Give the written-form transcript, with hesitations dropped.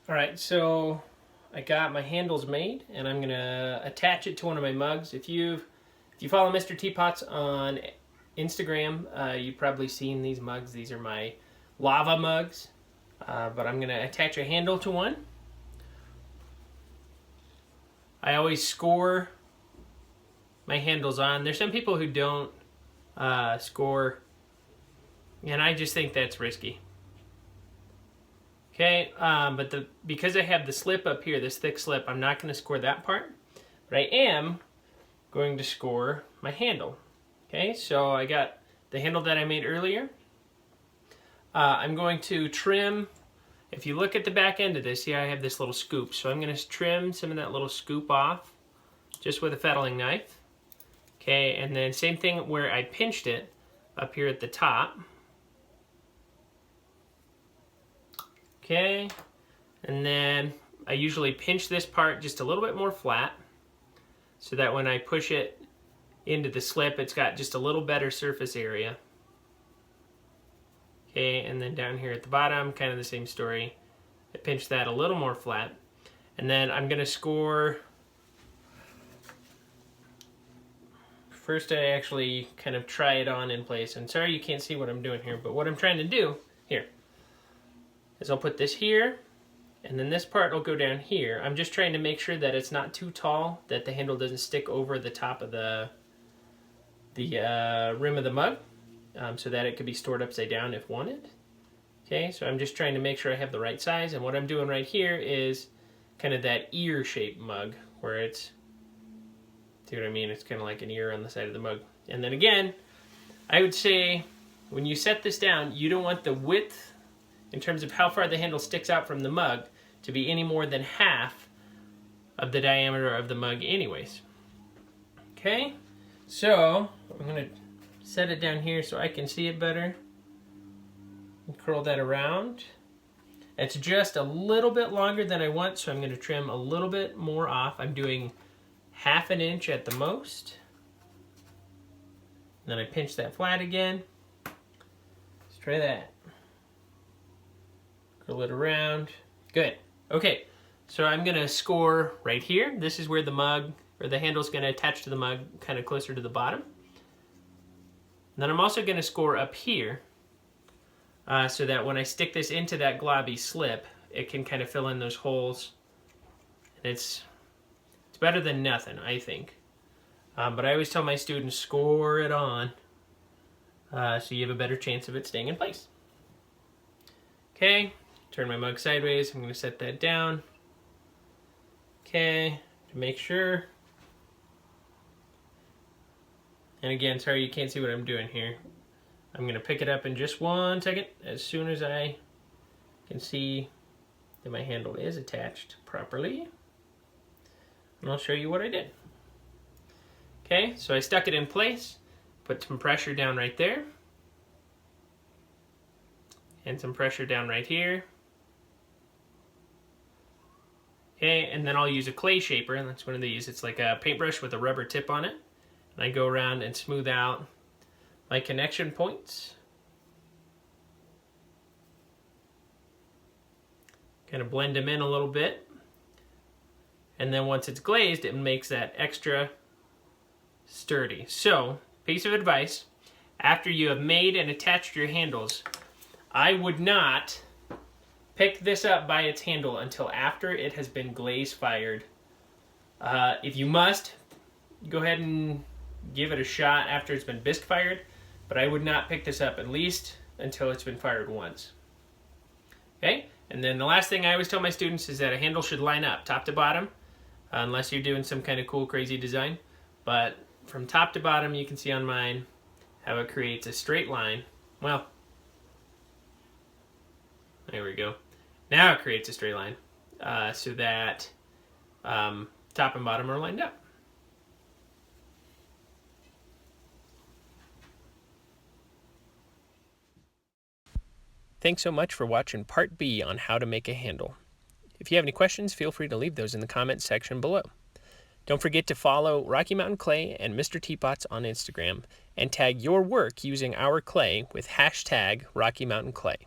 All right, so I got my handles made, and I'm gonna attach it to one of my mugs. If you follow Mr. Teapots on Instagram, you've probably seen these mugs. These are my lava mugs, but I'm gonna attach a handle to one. I always score my handles on. There's some people who don't score, and I just think that's risky. Okay, but because I have the slip up here, this thick slip, I'm not going to score that part, but I am going to score my handle. Okay, so I got the handle that I made earlier. I'm going to trim. If you look at the back end of this, see I have this little scoop, so I'm going to trim some of that little scoop off just with a fettling knife. Okay, and then same thing where I pinched it up here at the top. Okay, and then I usually pinch this part just a little bit more flat so that when I push it into the slip, it's got just a little better surface area. Okay, and then down here at the bottom, kind of the same story. I pinch that a little more flat. And then I'm gonna score. First I actually kind of try it on in place. And sorry you can't see what I'm doing here, but what I'm trying to do here is I'll put this here, and then this part will go down here. I'm just trying to make sure that it's not too tall, that the handle doesn't stick over the top of the rim of the mug, so that it could be stored upside down if wanted. Okay, so I'm just trying to make sure I have the right size, and what I'm doing right here is kind of that ear-shaped mug, where it's, see what I mean? It's kind of like an ear on the side of the mug. And then again, I would say when you set this down, you don't want the width in terms of how far the handle sticks out from the mug to be any more than half of the diameter of the mug anyways. Okay, so I'm gonna set it down here so I can see it better. And curl that around. It's just a little bit longer than I want, so I'm gonna trim a little bit more off. I'm doing 1/2 inch at the most. And then I pinch that flat again. Let's try that. Curl it around. Good. Okay, so I'm gonna score right here. This is where the mug, or the handle's gonna attach to the mug, kind of closer to the bottom. And then I'm also gonna score up here, so that when I stick this into that globby slip, it can kind of fill in those holes. And it's better than nothing, I think. But I always tell my students, score it on, so you have a better chance of it staying in place. Okay. Turn my mug sideways. I'm going to set that down. Okay, to make sure. And again, sorry you can't see what I'm doing here. I'm going to pick it up in just 1 second as soon as I can see that my handle is attached properly. And I'll show you what I did. Okay, so I stuck it in place, put some pressure down right there, and some pressure down right here. Okay, and then I'll use a clay shaper, and that's one of these. It's like a paintbrush with a rubber tip on it. And I go around and smooth out my connection points. Kind of blend them in a little bit. And then once it's glazed, it makes that extra sturdy. So, piece of advice, after you have made and attached your handles, I would not pick this up by its handle until after it has been glaze fired. If you must, go ahead and give it a shot after it's been bisque fired, but I would not pick this up at least until it's been fired once. Okay, and then the last thing I always tell my students is that a handle should line up top to bottom, unless you're doing some kind of cool, crazy design. But from top to bottom, you can see on mine how it creates a straight line. Well, there we go. Now it creates a straight line so that top and bottom are lined up. Thanks so much for watching part B on how to make a handle. If you have any questions, feel free to leave those in the comments section below. Don't forget to follow Rocky Mountain Clay and Mr. Teapots on Instagram and tag your work using our clay with #Rocky Mountain Clay.